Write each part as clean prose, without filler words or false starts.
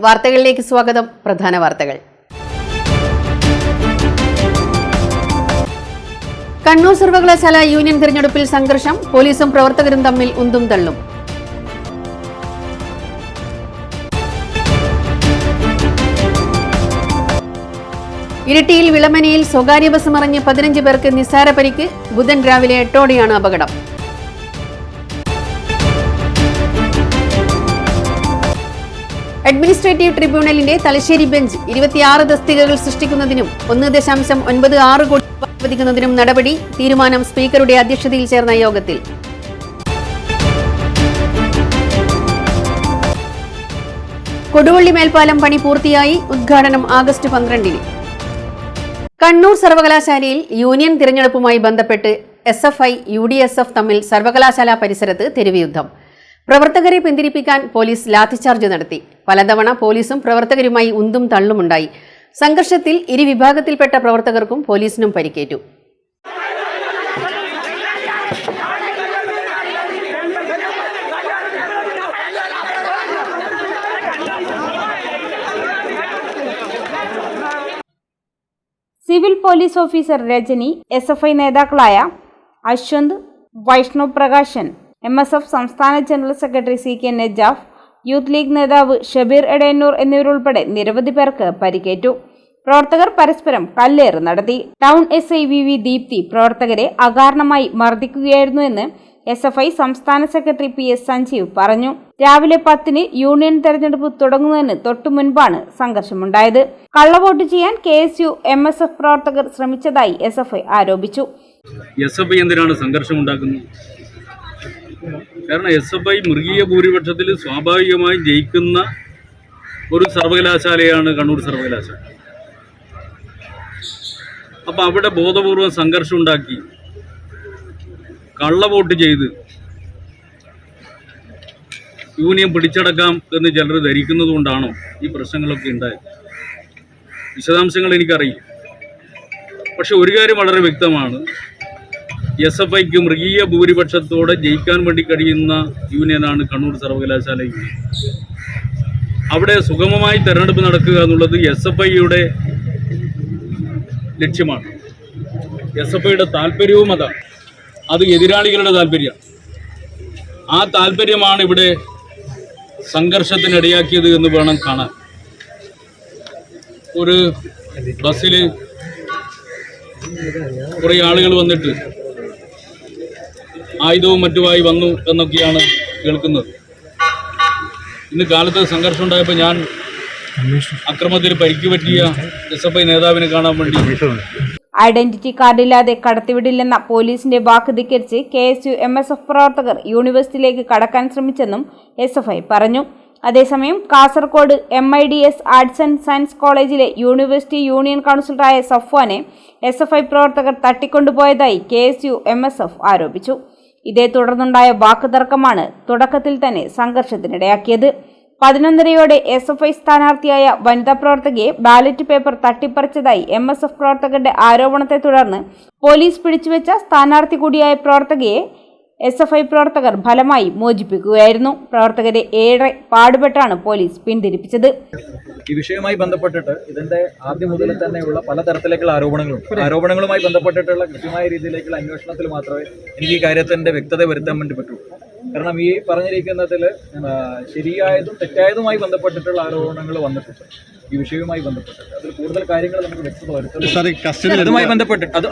വാർത്തകളിലേക്ക് സ്വാഗതം. പ്രധാന വാർത്തകൾ. കണ്ണൂർ സർവകലാശാല യൂണിയൻ തിരഞ്ഞെടുപ്പിൽ സംഘർഷം. പോലീസും പ്രവർത്തകരും തമ്മിൽ ഉന്തും തള്ളും. ഇരിട്ടിയിൽ വിളമനയിൽ സ്വകാര്യ ബസ് മറിഞ്ഞ് 15 പേർക്ക് നിസ്സാര പരിക്ക്. ബുധൻ രാവിലെ 8ഓടെയാണ് അപകടം. അഡ്മിനിസ്ട്രേറ്റീവ് ട്രിബ്യൂണലിന്റെ തലശ്ശേരി ബെഞ്ച് 26 തസ്തികകൾ സൃഷ്ടിക്കുന്നതിനും 1.96 കോടി അനുവദിക്കുന്നതിനും നടപടി. തീരുമാനം സ്പീക്കറുടെ അധ്യക്ഷതയിൽ ചേർന്ന യോഗത്തിൽ. കൊടുവള്ളി മേൽപ്പാലം പണി പൂർത്തിയായി. ഉദ്ഘാടനം ആഗസ്റ്റ് 12-ന്. കണ്ണൂർ സർവകലാശാലയിൽ യൂണിയൻ തിരഞ്ഞെടുപ്പുമായി ബന്ധപ്പെട്ട് SFI, UDSF തമ്മിൽ സർവകലാശാല പരിസരത്ത് തെരുവ് യുദ്ധം. പ്രവർത്തകരെ പിന്തിരിപ്പിക്കാൻ പോലീസ് ലാത്തിച്ചാർജ് നടത്തി. പലതവണ പോലീസും പ്രവർത്തകരുമായി ഉന്തും തള്ളുമുണ്ടായി. സംഘർഷത്തിൽ ഇരു വിഭാഗത്തിൽപ്പെട്ട പ്രവർത്തകർക്കും പോലീസിനും പരിക്കേറ്റു. Civil police officer Rajani, SFI നേതാക്കളായ അശ്വന്ത്, വൈഷ്ണവ് പ്രകാശൻ, MSF സംസ്ഥാന general secretary CK Najaf, youth league നേതാവ് ഷബീർ എടയന്നൂർ എന്നിവരുൾപ്പെടെ നിരവധി പേർക്ക് പരിക്കേറ്റു. പ്രവർത്തകർ പരസ്പരം കല്ലേറ് നടത്തി. ടൗൺ SI VV ദീപ്തി പ്രവർത്തകരെ അകാരണമായി മർദ്ദിക്കുകയായിരുന്നു എന്ന് SFI സംസ്ഥാന സെക്രട്ടറി PS സഞ്ജീവ് പറഞ്ഞു. രാവിലെ 10-ന് യൂണിയൻ തെരഞ്ഞെടുപ്പ് തുടങ്ങുന്നതിന് തൊട്ടു മുൻപാണ് സംഘർഷമുണ്ടായത്. കള്ളവോട്ട് ചെയ്യാൻ KSU MSF പ്രവർത്തകർ ശ്രമിച്ചതായി SFI ആരോപിച്ചു. SFI എന്തിനാണ് സംഘർഷമുണ്ടാക്കുന്നത്? കാരണം SFI മൃഗീയ ഭൂരിപക്ഷത്തിൽ സ്വാഭാവികമായി ജയിക്കുന്ന ഒരു സർവകലാശാലയാണ് കണ്ണൂർ സർവകലാശാല. അപ്പം അവിടെ ബോധപൂർവം സംഘർഷം ഉണ്ടാക്കി കള്ളവോട്ട് ചെയ്ത് യൂണിയൻ പിടിച്ചടക്കാം എന്ന് ചിലർ ധരിക്കുന്നത് കൊണ്ടാണോ ഈ പ്രശ്നങ്ങളൊക്കെ ഉണ്ടായത്? വിശദാംശങ്ങൾ എനിക്കറിയില്ല. പക്ഷെ ഒരു കാര്യം വളരെ വ്യക്തമാണ്, SFIക്ക് മൃഗീയ ഭൂരിപക്ഷത്തോടെ ജയിക്കാൻ വേണ്ടി കഴിയുന്ന യൂണിയനാണ് കണ്ണൂർ സർവകലാശാല യൂണിയൻ. അവിടെ സുഗമമായി തെരഞ്ഞെടുപ്പ് നടക്കുക എന്നുള്ളത് SFIയുടെ ലക്ഷ്യമാണ്. SFIയുടെ താല്പര്യവും അതാണ്. അത് എതിരാളികളുടെ താല്പര്യമാണ്. ആ താല്പര്യമാണ് ഇവിടെ സംഘർഷത്തിനിടയാക്കിയത് എന്ന് വേണം കാണാൻ. ഒരു ബസ്സിൽ കുറേ ആളുകൾ വന്നിട്ട് ആയുധവും മറ്റുമായി വന്നു എന്നൊക്കെയാണ് കേൾക്കുന്നത്. ഇന്ന് കാലത്ത് സംഘർഷം ഉണ്ടായപ്പോൾ ഞാൻ അക്രമത്തിൽ പരിക്ക് പറ്റിയ SFI നേതാവിനെ കാണാൻ വേണ്ടി. ഐഡന്റിറ്റി കാർഡില്ലാതെ കടത്തിവിടില്ലെന്ന പോലീസിന്റെ വാക്ക് ധിക്കരിച്ച് KSU MSF പ്രവർത്തകർ യൂണിവേഴ്സിറ്റിയിലേക്ക് കടക്കാൻ ശ്രമിച്ചെന്നും SFI പറഞ്ഞു. അതേസമയം Kasaragod MIDS arts and science കോളേജിലെ യൂണിവേഴ്സിറ്റി യൂണിയൻ കൗൺസിലറായ സഫ്വാനെ SFI പ്രവർത്തകർ തട്ടിക്കൊണ്ടുപോയതായി KSU MSF ആരോപിച്ചു. ഇതേ തുടർന്നുണ്ടായ വാക്കുതർക്കമാണ് തുടക്കത്തിൽ തന്നെ സംഘർഷത്തിനിടയാക്കിയത്. 11:30-യോടെ SFI സ്ഥാനാർത്ഥിയായ വനിതാ പ്രവർത്തകയെ ബാലറ്റ് പേപ്പർ തട്ടിപ്പറിച്ചതായി MSF പ്രവർത്തകരുടെ ആരോപണത്തെ തുടർന്ന് പോലീസ് പിടിച്ചുവെച്ച സ്ഥാനാർത്ഥി കൂടിയായ പ്രവർത്തകയെ SFI പ്രവർത്തകർ ഫലമായി മോചിപ്പിക്കുകയായിരുന്നു. പ്രവർത്തകരെ ഏറെ പാടുപെട്ടാണ് പോലീസ് പിന്തിരിപ്പിച്ചത്. ഈ വിഷയവുമായി ബന്ധപ്പെട്ടിട്ട് ഇതിന്റെ ആദ്യം മുതൽ തന്നെയുള്ള പലതരത്തിലേക്കുള്ള ആരോപണങ്ങളുമായി ബന്ധപ്പെട്ടിട്ടുള്ള കൃത്യമായ രീതിയിലേക്കുള്ള അന്വേഷണത്തിൽ മാത്രമേ എനിക്ക് ഈ കാര്യത്തിന്റെ വ്യക്തത വരുത്താൻ വേണ്ടി പറ്റൂ. കാരണം ഈ പറഞ്ഞിരിക്കുന്നതിൽ ശരിയായതും തെറ്റായതുമായി ബന്ധപ്പെട്ടിട്ടുള്ള ആരോപണങ്ങൾ വന്നിട്ടുണ്ട്. ഈ വിഷയവുമായി ബന്ധപ്പെട്ടിട്ട് അതിൽ കൂടുതൽ കാര്യങ്ങൾ നമുക്ക് വ്യക്തത വരുത്തും.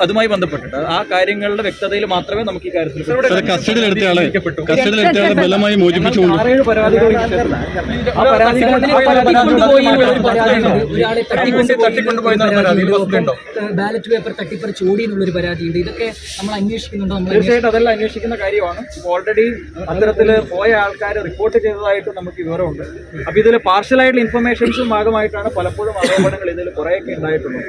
അതുമായി ബന്ധപ്പെട്ടിട്ട് ആ കാര്യങ്ങളുടെ വ്യക്തതയിൽ മാത്രമേ നമുക്ക് ഈ കാര്യത്തിൽ 6-7 പരാതികൾ ബാലറ്റ് പേപ്പർ തട്ടിപ്പറിച്ച് ഓടി എന്നുള്ളൊരു പരാതിയുണ്ട്. ഇതൊക്കെ നമ്മൾ അന്വേഷിക്കുന്നുണ്ടോ? തീർച്ചയായിട്ടും അതെല്ലാം അന്വേഷിക്കുന്ന കാര്യമാണ്. ഇപ്പോൾ ഓൾറെഡി അത്തരത്തിൽ പോയ ആൾക്കാർ റിപ്പോർട്ട് ചെയ്തതായിട്ട് നമുക്ക് വിവരമുണ്ട്. അപ്പോൾ ഇതിൽ പാർഷ്യലായിട്ടുള്ള ഇൻഫർമേഷൻസും ഭാഗമായിട്ടാണ് പലപ്പോഴും ആരോപണങ്ങൾ ഇതിൽ കുറേയൊക്കെ ഉണ്ടായിട്ടുള്ളത്.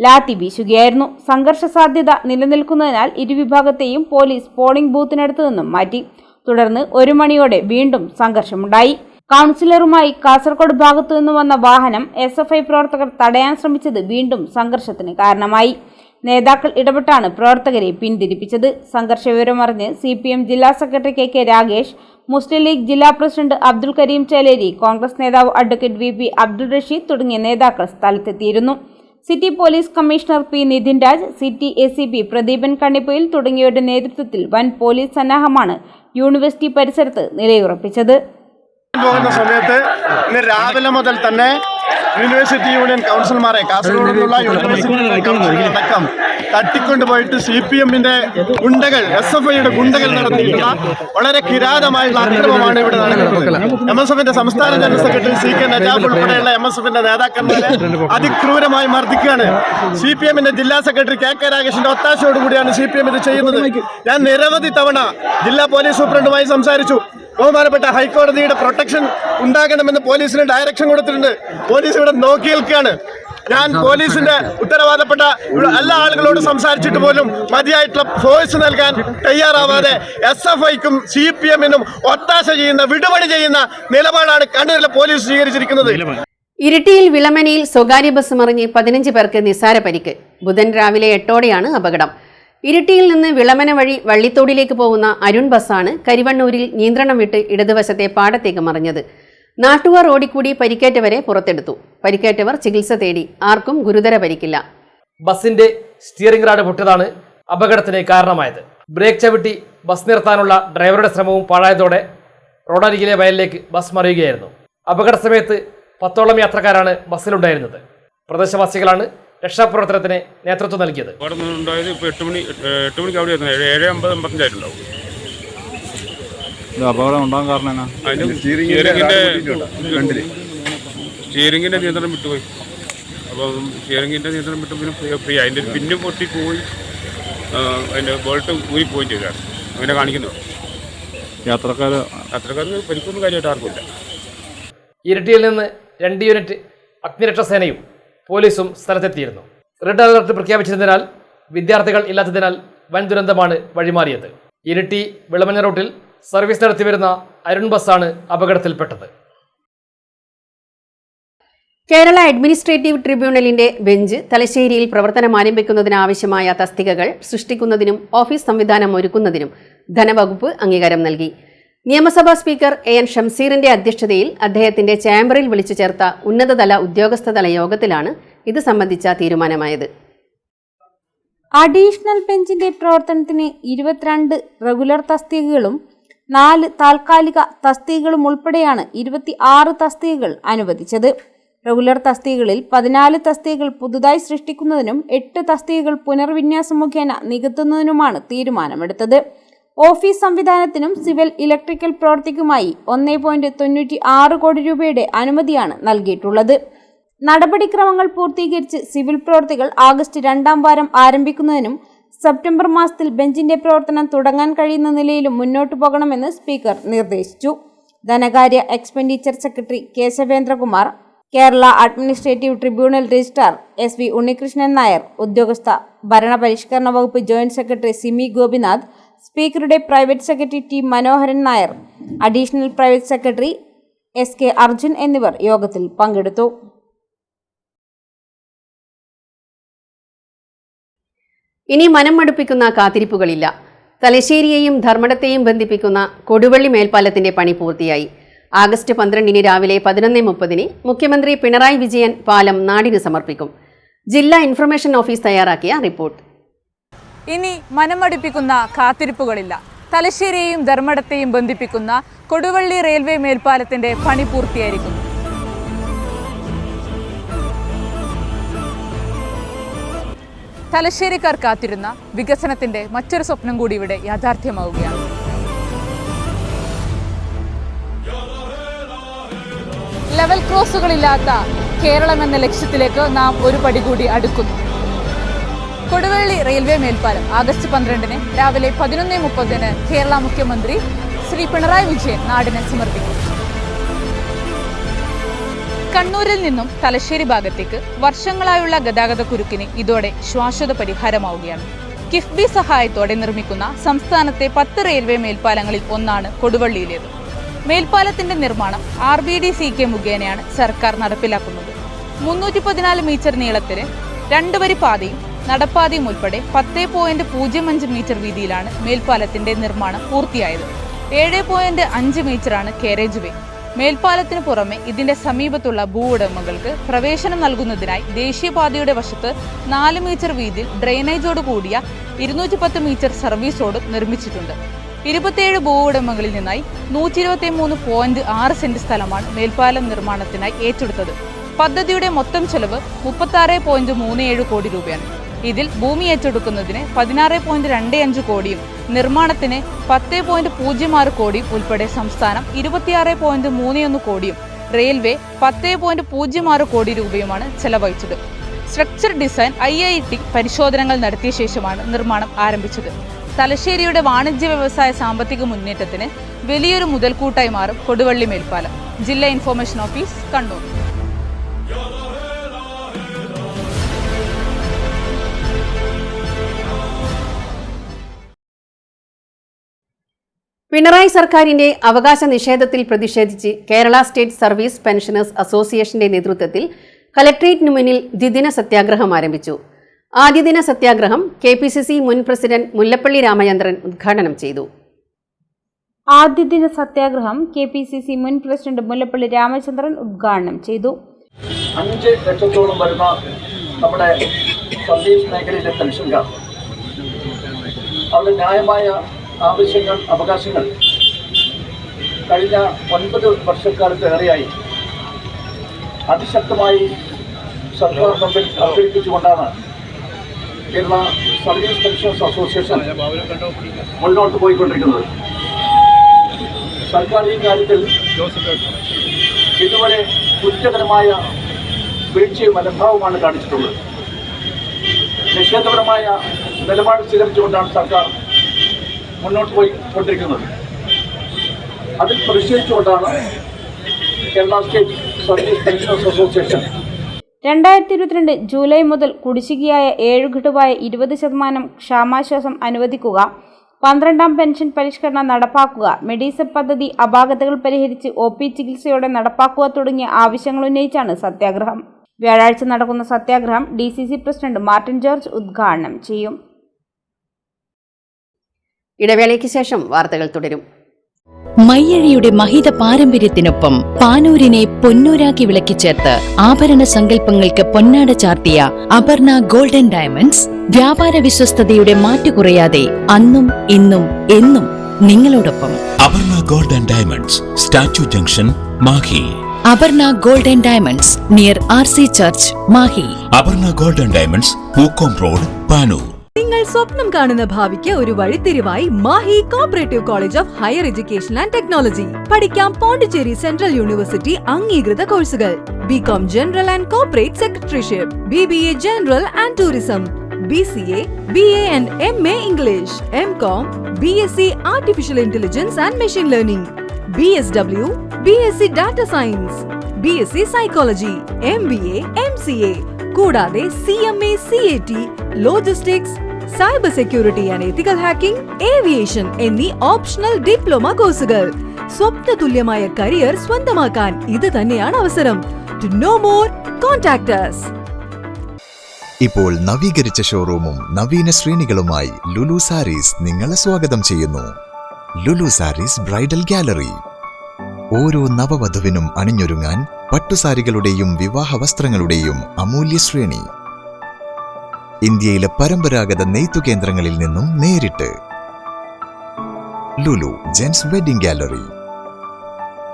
ലാത്തി വീശുകയായിരുന്നു. സംഘർഷ സാധ്യത നിലനിൽക്കുന്നതിനാൽ ഇരുവിഭാഗത്തെയും പോലീസ് പോളിംഗ് ബൂത്തിനടുത്തു നിന്നും മാറ്റി. തുടർന്ന് 1 മണിയോടെ വീണ്ടും സംഘർഷമുണ്ടായി. കൗൺസിലറുമായി കാസർഗോഡ് ഭാഗത്തു നിന്ന് വന്ന വാഹനം SFI പ്രവർത്തകർ തടയാൻ ശ്രമിച്ചത് വീണ്ടും സംഘർഷത്തിന് കാരണമായി. നേതാക്കൾ ഇടപെട്ടാണ് പ്രവർത്തകരെ പിന്തിരിപ്പിച്ചത്. സംഘർഷ വിവരമറിഞ്ഞ് CPM ജില്ലാ സെക്രട്ടറി KK രാഗേഷ്, മുസ്ലിം ലീഗ് ജില്ലാ പ്രസിഡന്റ് അബ്ദുൽ കരീം ചേലേരി, കോൺഗ്രസ് നേതാവ് അഡ്വക്കേറ്റ് VP അബ്ദുൾ റഷീദ് തുടങ്ങിയ നേതാക്കൾ സ്ഥലത്തെത്തിയിരുന്നു. City police commissioner P Nithin Raj, city ACP Pradeepan Kannipoyil തുടങ്ങിയവരുടെ നേതൃത്വത്തിൽ വൻ പോലീസ് സന്നാഹമാണ് യൂണിവേഴ്സിറ്റി പരിസരത്ത് നിലയുറപ്പിച്ചത്. പോകുന്ന സമയത്ത് ഇന്ന് രാവിലെ മുതൽ തന്നെ യൂണിവേഴ്സിറ്റി യൂണിയൻ കൗൺസിലർമാരെ കാസർഗോഡിലുള്ള യൂണിവേഴ്സിറ്റി കൗൺസിലർ അടക്കം തട്ടിക്കൊണ്ടുപോയിട്ട് CPMന്റെ ഗുണ്ടകൾ, SFIയുടെ ഗുണ്ടകൾ നടത്തിയിട്ടുള്ള വളരെ കിരാതമായുള്ള അക്രമമാണ് ഇവിടെ നടക്കുന്നത്. MSFന്റെ സംസ്ഥാന ജനറൽ സെക്രട്ടറി CK നജാബ് ഉൾപ്പെടെയുള്ള MSFന്റെ നേതാക്കന്മാരെ അതിക്രൂരമായി മർദ്ദിക്കുകയാണ്. CPMന്റെ ജില്ലാ സെക്രട്ടറി KK രാഗേഷിന്റെ ഒത്താശയോടുകൂടിയാണ് CPM ഇത് ചെയ്യുന്നത്. ഞാൻ നിരവധി തവണ ജില്ലാ പോലീസ് സൂപ്രണ്ടുമായി സംസാരിച്ചു. ബഹുമാനപ്പെട്ട ഹൈക്കോടതിയുടെ പ്രൊട്ടക്ഷൻ ഉണ്ടാകണമെന്ന് പോലീസിന് ഡയറക്ഷൻ കൊടുത്തിട്ടുണ്ട്. പോലീസ് ഇവിടെ നോക്കി നിൽക്കുകയാണ്. ഞാൻ പോലീസിന്റെ ഉത്തരവാദപ്പെട്ട എല്ലാ ആളുകളോട് സംസാരിച്ചിട്ട് പോലും മതിയായിട്ടുള്ള ഫോഴ്സ് നൽകാൻ തയ്യാറാവാതെ SFIക്കും CPMനും ഒത്താശ ചെയ്യുന്ന, വിടുപണി ചെയ്യുന്ന നിലപാടാണ് കണ്ണൂരിലെ പോലീസ് സ്വീകരിച്ചിരിക്കുന്നത്. ഇരിട്ടിയിൽ വിളമനയിൽ സ്വകാര്യ ബസ് മറിഞ്ഞ് 15 പേർക്ക് നിസ്സാര പരിക്ക്. ബുധൻ രാവിലെ 8ഓടെയാണ് അപകടം. ഇരിട്ടിയിൽ നിന്ന് വിളമന വഴി വള്ളിത്തോടിലേക്ക് പോകുന്ന അരുൺ ബസ്സാണ് കരിവണ്ണൂരിൽ നിയന്ത്രണം വിട്ട് ഇടതുവശത്തെ പാടത്തേക്ക് മറിഞ്ഞത്. നാട്ടുകാർ ഓടിക്കൂടി പരിക്കേറ്റവരെ പുറത്തെടുത്തു. പരിക്കേറ്റവർ ചികിത്സ തേടി. ആർക്കും ഗുരുതര പരിക്കില്ല. ബസിന്റെ സ്റ്റിയറിംഗ് റാഡ് പൊട്ടിയതാണ് അപകടത്തിന് കാരണമായത്. ബ്രേക്ക് ചവിട്ടി ബസ് നിർത്താനുള്ള ഡ്രൈവറുടെ ശ്രമവും പാഴായതോടെ റോഡരികിലെ വയലിലേക്ക് ബസ് മറിയുകയായിരുന്നു. അപകട സമയത്ത് 10ഓളം യാത്രക്കാരാണ് ബസ്സിലുണ്ടായിരുന്നത്. പ്രദേശവാസികളാണ് രക്ഷാപ്രവർത്തനത്തിന് നേതൃത്വം നൽകിയത്. ഉണ്ടായത് ഇപ്പോൾ 8 മണിക്ക് അവിടെ 7:50 അപകടം ഉണ്ടാകാൻ കാരണം സ്റ്റിയറിംഗിന്റെ നിയന്ത്രണം വിട്ടുപോയി. അപ്പം സ്റ്റിയറിംഗിന്റെ നിയന്ത്രണം വിട്ടു പിന്നെ ഫ്രീ അതിൻ്റെ പിന്നും പൊട്ടിപ്പോയി, അതിൻ്റെ ബോൾട്ട് ഊരിപ്പോയി ചെയ്താണ് അങ്ങനെ കാണിക്കുന്നത്. യാത്രക്കാർക്ക് പരിക്കൊന്നും കാര്യമായിട്ട് ആർക്കുമില്ല. ഇരിട്ടിയിൽ നിന്ന് 2 യൂണിറ്റ് അഗ്നിരക്ഷാസേനയും പോലീസും സ്ഥലത്തെത്തിയിരുന്നു. റെഡ് അലർട്ട് പ്രഖ്യാപിച്ചതിനാൽ വിദ്യാർത്ഥികൾ ഇല്ലാത്തതിനാൽ വൻ ദുരന്തമാണ് വഴിമാറിയത്. ഇരിട്ടി വിളമന റൂട്ടിൽ സർവീസ് നടത്തിവരുന്ന അരുൺ ബസ്സാണ് അപകടത്തിൽപ്പെട്ടത്. കേരള അഡ്മിനിസ്ട്രേറ്റീവ് ട്രിബ്യൂണലിന്റെ ബെഞ്ച് തലശ്ശേരിയിൽ പ്രവർത്തനം ആരംഭിക്കുന്നതിനാവശ്യമായ തസ്തികകൾ സൃഷ്ടിക്കുന്നതിനും ഓഫീസ് സംവിധാനം ഒരുക്കുന്നതിനും ധനവകുപ്പ് അംഗീകാരം നൽകി. നിയമസഭാ സ്പീക്കർ AN ഷംസീറിന്റെ അധ്യക്ഷതയിൽ അദ്ദേഹത്തിന്റെ ചേംബറിൽ വിളിച്ചു ചേർത്ത ഉന്നതതല ഉദ്യോഗസ്ഥതല യോഗത്തിലാണ് ഇത് സംബന്ധിച്ച തീരുമാനമായത്. അഡീഷണൽ ബെഞ്ചിന്റെ പ്രവർത്തനത്തിന് 22 റെഗുലർ തസ്തികകളും 4 താൽക്കാലിക തസ്തികകളും ഉൾപ്പെടെയാണ് 26 തസ്തികകൾ അനുവദിച്ചത്. റെഗുലർ തസ്തികകളിൽ 14 തസ്തികകൾ പുതുതായി സൃഷ്ടിക്കുന്നതിനും 8 തസ്തികകൾ പുനർവിന്യാസം മുഖേന നികത്തുന്നതിനുമാണ് തീരുമാനമെടുത്തത്. ഓഫീസ് സംവിധാനത്തിനും സിവിൽ ഇലക്ട്രിക്കൽ പ്രവൃത്തിക്കുമായി 1.96 കോടി രൂപയുടെ അനുമതിയാണ് നൽകിയിട്ടുള്ളത്. നടപടിക്രമങ്ങൾ പൂർത്തീകരിച്ച് സിവിൽ പ്രവൃത്തികൾ ആഗസ്റ്റ് 2ാം വാരം ആരംഭിക്കുന്നതിനും സെപ്റ്റംബർ മാസത്തിൽ ബെഞ്ചിന്റെ പ്രവർത്തനം തുടങ്ങാൻ കഴിയുന്ന നിലയിലും മുന്നോട്ടു പോകണമെന്ന് സ്പീക്കർ നിർദ്ദേശിച്ചു. ധനകാര്യ expenditure secretary Keshavendrakumar, Kerala administrative tribunal registrar SV Unnikrishnan Nair, ഉദ്യോഗസ്ഥ ഭരണപരിഷ്കരണ വകുപ്പ് ജോയിന്റ് സെക്രട്ടറി സിമി ഗോപിനാഥ്, സ്പീക്കറുടെ private secretary T Manoharan Nair, additional private secretary SK Arjun എന്നിവർ യോഗത്തിൽ പങ്കെടുത്തു. ഇനി മനം മടുപ്പിക്കുന്ന കാത്തിരിപ്പുകളില്ല. തലശ്ശേരിയെയും ധർമ്മടത്തെയും ബന്ധിപ്പിക്കുന്ന കൊടുവള്ളി മേൽപ്പാലത്തിന്റെ പണി പൂർത്തിയായി. ആഗസ്റ്റ് 12 രാവിലെ 11:30 മുഖ്യമന്ത്രി പിണറായി വിജയൻ പാലം നാടിന് സമർപ്പിക്കും. ജില്ലാ ഇൻഫർമേഷൻ ഓഫീസ് തയ്യാറാക്കിയ റിപ്പോർട്ട്. ഇനി മനമടുപ്പിക്കുന്ന കാത്തിരിപ്പുകളില്ല. തലശ്ശേരിയെയും ധർമ്മടത്തെയും ബന്ധിപ്പിക്കുന്ന കൊടുവള്ളി റെയിൽവേ മേൽപ്പാലത്തിന്റെ പണി പൂർത്തിയായിരിക്കുന്നു. തലശ്ശേരിക്കാർ കാത്തിരുന്ന വികസനത്തിന്റെ മറ്റൊരു സ്വപ്നം കൂടി ഇവിടെ യാഥാർത്ഥ്യമാവുകയാണ്. ലെവൽ ക്രോസുകളില്ലാത്ത കേരളം എന്ന ലക്ഷ്യത്തിലേക്ക് നാം ഒരു പടി കൂടി അടുക്കുന്നു. കൊടുവള്ളി റെയിൽവേ മേൽപ്പാലം ആഗസ്റ്റ് 12 രാവിലെ 11:30 കേരള മുഖ്യമന്ത്രി ശ്രീ പിണറായി വിജയൻ നാടിനെ സമർപ്പിക്കും. കണ്ണൂരിൽ നിന്നും തലശ്ശേരി ഭാഗത്തേക്ക് വർഷങ്ങളായുള്ള ഗതാഗതക്കുരുക്കിന് ഇതോടെ ശാശ്വത പരിഹാരമാവുകയാണ്. കിഫ്ബി സഹായത്തോടെ നിർമ്മിക്കുന്ന സംസ്ഥാനത്തെ 10 റെയിൽവേ മേൽപ്പാലങ്ങളിൽ ഒന്നാണ് കൊടുവള്ളിയിലേത്. മേൽപ്പാലത്തിന്റെ നിർമ്മാണം RBDCK മുഖേനയാണ് സർക്കാർ നടപ്പിലാക്കുന്നത്. 314 മീറ്റർ നീളത്തിന് 2 വരി പാതയും നടപ്പാതയും ഉൾപ്പെടെ 10.05 മീറ്റർ വീതിയിലാണ് മേൽപ്പാലത്തിന്റെ നിർമ്മാണം പൂർത്തിയായത്. 7.5 മീറ്ററാണ് കാരേജ് വേ. മേൽപ്പാലത്തിനു പുറമെ ഇതിന്റെ സമീപത്തുള്ള ഭൂവുടമകൾക്ക് പ്രവേശനം നൽകുന്നതിനായി ദേശീയപാതയുടെ വശത്ത് 4 മീറ്റർ വീതിയിൽ ഡ്രെയിനേജോട് കൂടിയ 210 മീറ്റർ സർവീസ് റോഡ് നിർമ്മിച്ചിട്ടുണ്ട്. 27 ഭൂവുടമകളിൽ നിന്നായി 123.6 സെന്റ് സ്ഥലമാണ് മേൽപ്പാലം നിർമ്മാണത്തിനായി ഏറ്റെടുത്തത്. പദ്ധതിയുടെ മൊത്തം ചെലവ് 36.37 കോടി രൂപയാണ്. ഇതിൽ ഭൂമി ഏറ്റെടുക്കുന്നതിന് 16.25 കോടിയും നിർമ്മാണത്തിന് 10.06 കോടിയും ഉൾപ്പെടെ സംസ്ഥാനം 26.31 കോടിയും റെയിൽവേ 10.06 കോടി രൂപയുമാണ് ചെലവഴിച്ചത്. സ്ട്രക്ചർ ഡിസൈൻ IIT പരിശോധനകൾ നടത്തിയ ശേഷമാണ് നിർമ്മാണം ആരംഭിച്ചത്. തലശ്ശേരിയുടെ വാണിജ്യ വ്യവസായ സാമ്പത്തിക മുന്നേറ്റത്തിന് വലിയൊരു മുതൽക്കൂട്ടായി മാറും കൊടുവള്ളി മേൽപ്പാലം. ജില്ലാ ഇൻഫർമേഷൻ ഓഫീസ്, കണ്ണൂർ. പിണറായി സർക്കാരിന്റെ അവകാശ നിഷേധത്തിൽ പ്രതിഷേധിച്ച് കേരള സ്റ്റേറ്റ് സർവീസ് പെൻഷനേഴ്സ് അസോസിയേഷന്റെ നേതൃത്വത്തിൽ കലക്ട്രേറ്റിനു മുന്നിൽ ദ്വിദിന സത്യാഗ്രഹം ആരംഭിച്ചു. ആദ്യദിന സത്യാഗ്രഹം KPCC മുൻ പ്രസിഡന്റ് മുല്ലപ്പള്ളി രാമചന്ദ്രൻ ഉദ്ഘാടനം ചെയ്തു. ആദ്യദിന സത്യാഗ്രഹം KPCC മുൻ പ്രസിഡന്റ് മുല്ലപ്പള്ളി രാമചന്ദ്രൻ ഉദ്ഘാടനം ചെയ്തു. 5 ലക്ഷത്തോളം വരുന്ന നമ്മുടെ സർവീസ് മേഖലയിലെ പെൻഷൻകാർ അവരുടെ ന്യായമായ ആവശ്യങ്ങൾ, അവകാശങ്ങൾ കഴിഞ്ഞ 9 വർഷക്കാലത്തേറെയായി അതിശക്തമായി സർക്കാർ മുമ്പിൽ അവതരിപ്പിച്ചുകൊണ്ടാണ് കേരള സർവീസ് പെൻഷനേഴ്സ് അസോസിയേഷൻ മുന്നോട്ട് പോയിക്കൊണ്ടിരിക്കുന്നത്. സർക്കാർ ഈ കാര്യത്തിൽ ഇതുവരെ കുറ്റകരമായ വീഴ്ചയും മനോഭാവമാണ് കാണിച്ചിട്ടുള്ളത്. നിഷേധപരമായ നിലപാട് സ്വീകരിച്ചുകൊണ്ടാണ് സർക്കാർ മുന്നോട്ട് പോയിക്കൊണ്ടിരിക്കുന്നത്. അതിൽ പ്രതിഷേധിച്ചുകൊണ്ടാണ് Kerala state service pensioners association 2022 July മുതൽ കുടിശ്ശികയായ 7 ഗഡുവായ 20% ക്ഷാമാശ്വാസം അനുവദിക്കുക, 12ാം പെൻഷൻ പരിഷ്കരണം നടപ്പാക്കുക, മെഡിസെപ് പദ്ധതി അപാകതകൾ പരിഹരിച്ച് OP ചികിത്സയോടെ നടപ്പാക്കുക തുടങ്ങിയ ആവശ്യങ്ങൾ ഉന്നയിച്ചാണ് സത്യാഗ്രഹം. വ്യാഴാഴ്ച നടക്കുന്ന സത്യാഗ്രഹം DCC പ്രസിഡന്റ് മാർട്ടിൻ ജോർജ് ഉദ്ഘാടനം ചെയ്യും. ഇടവേളയ്ക്ക് ശേഷം വാർത്തകൾ തുടരും. മയ്യഴിയുടെ മഹിത പാരമ്പര്യത്തിനൊപ്പം പാനൂരിനെ പൊന്നൂരാക്കി വിളക്കിച്ചേർത്ത് ആഭരണ സങ്കല്പങ്ങൾക്ക് പൊന്നാട ചാർത്തിയ അപർണ ഗോൾഡൻ ഡയമണ്ട്സ് വ്യാപാര വിശ്വസ്തതയുടെ മാറ്റുകുറയാതെ അന്നും ഇന്നും എന്നും നിങ്ങളോടൊപ്പം. Aparna golden diamonds, statue junction, Mahe. Aparna golden diamonds near RC church, Mahe. Aparna golden diamonds, Pookkom road, Panoor. നിങ്ങൾ സ്വപ്നം കാണുന്ന ഭാവിക്ക് ഒരു വഴിത്തിരിവായി Mahe cooperative college of higher education and technology. പഠിക്കാം പോണ്ടിച്ചേരി സെൻട്രൽ യൂണിവേഴ്സിറ്റി അംഗീകൃത കോഴ്സുകൾ. BCom general and corporate secretaryship, BBA general and tourism, BCA, BA and MA English, MCom, BSc artificial intelligence and machine learning, BSW, BSc data science, BSc psychology, MBA, MCA കൂടാതെ CMA, CAT, logistics, cyber security and ethical hacking, aviation എന്നീ optional diploma കോഴ്സുകൾ. സ്വപ്നതുല്യമായ career സ്വന്തമാക്കാൻ ഇത് തന്നെയാണ് അവസരം. To know more, contact us. ഇപ്പോൾ നവീകരിച്ച ഷോറൂമും നവീന ശ്രേണികളുമായി ലുലു സാരീസ് നിങ്ങളെ സ്വാഗതം ചെയ്യുന്നു. Lulu sarees bridal gallery. ഓരോ നവവധുവിനും അണിഞ്ഞൊരുങ്ങാൻ പട്ടുസാരികളുടെയും വിവാഹ വസ്ത്രങ്ങളുടെയും അമൂല്യ ശ്രേണി. ഇന്ത്യയിലെ പരമ്പരാഗത നെയ്ത്തു കേന്ദ്രങ്ങളിൽ നിന്നും നേരിട്ട്. Lulu gents wedding gallery.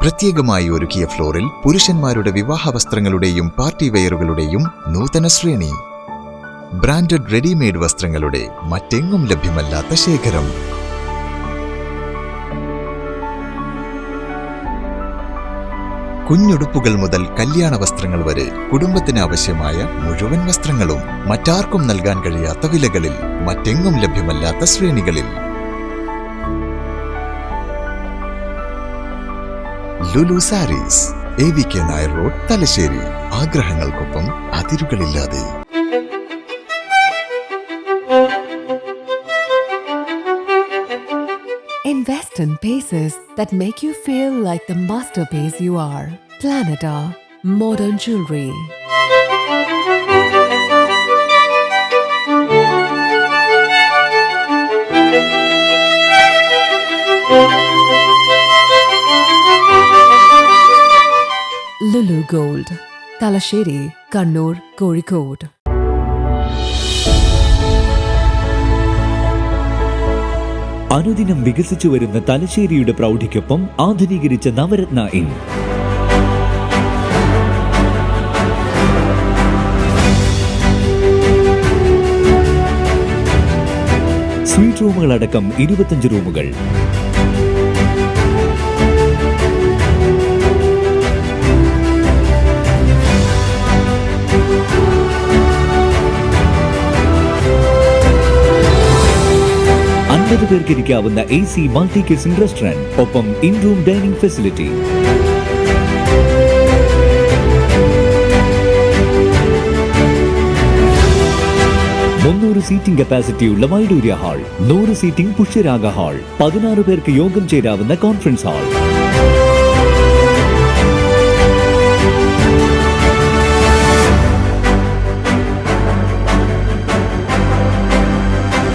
പ്രത്യേകമായി ഒരുക്കിയ ഫ്ലോറിൽ പുരുഷന്മാരുടെ വിവാഹ വസ്ത്രങ്ങളുടെയും പാർട്ടി വെയറുകളുടെയും നൂതന ശ്രേണി. ബ്രാൻഡഡ് റെഡിമെയ്ഡ് വസ്ത്രങ്ങളുടെ മറ്റെങ്ങും ലഭ്യമല്ലാത്ത ശേഖരം. കുഞ്ഞുടുപ്പുകൾ മുതൽ കല്യാണ വസ്ത്രങ്ങൾ വരെ കുടുംബത്തിന് ആവശ്യമായ മുഴുവൻ വസ്ത്രങ്ങളും മറ്റാർക്കും നൽകാൻ കഴിയാത്ത വിലകളിൽ, മറ്റെങ്ങും ലഭ്യമല്ലാത്ത ശ്രേണികളിൽ. Lulu saris, AVK Nair road, Thalassery. ആഗ്രഹങ്ങൾക്കൊപ്പം അതിരുകളില്ലാതെ. Invest in pieces that make you feel like the masterpiece you are. Planeta Modern Jewelry. Thalassery, Kannur, Kozhikode. അനുദിനം വികസിച്ചു വരുന്ന തലശ്ശേരിയുടെ പ്രൗഢിക്കൊപ്പം ആധുനീകരിച്ച നവരത്ന ഇൻ. സ്വീറ്റ് റൂമുകളടക്കം 25 റൂമുകൾ. പേർക്കിരിക്കാവുന്ന AC മൾട്ടി കിച്ചൺ റെസ്റ്റോറന്റ്, ഒപ്പം in room dining facility. Seating കപ്പാസിറ്റിയുള്ള Vaidoorya hall, 100 seating Pushyaraga hall, 16 പേർക്ക് യോഗം ചേരാവുന്ന കോൺഫറൻസ് ഹാൾ.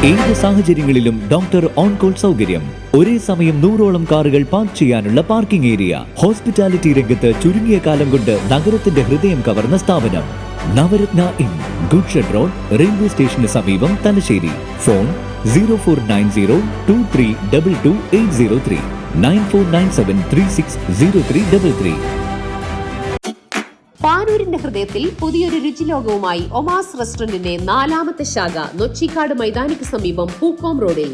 ഏത് സാഹചര്യങ്ങളിലും ഡോക്ടർ ഓൺ കോൾ സൗകര്യം. ഒരേ സമയം 100ഓളം കാറുകൾ പാർക്ക് ചെയ്യാനുള്ള പാർക്കിംഗ് ഏരിയ. ഹോസ്പിറ്റാലിറ്റി രംഗത്ത് ചുരുങ്ങിയ കാലം കൊണ്ട് നഗരത്തിന്റെ ഹൃദയം കവർന്ന സ്ഥാപനം Navaratna inn, goods shed road, railway സ്റ്റേഷന് സമീപം, തലശ്ശേരി. ഫോൺ 0490222803, 9497360333. പാനൂരിന്റെ ഹൃദയത്തിൽ പുതിയൊരു രുചിലോകവുമായി ഒമാസ് റെസ്റ്റോറന്റിന്റെ 4ാമത്തെ ശാഖ നൊച്ചിക്കാട് മൈതാനിക്ക് സമീപം പൂക്കോം റോഡിൽ.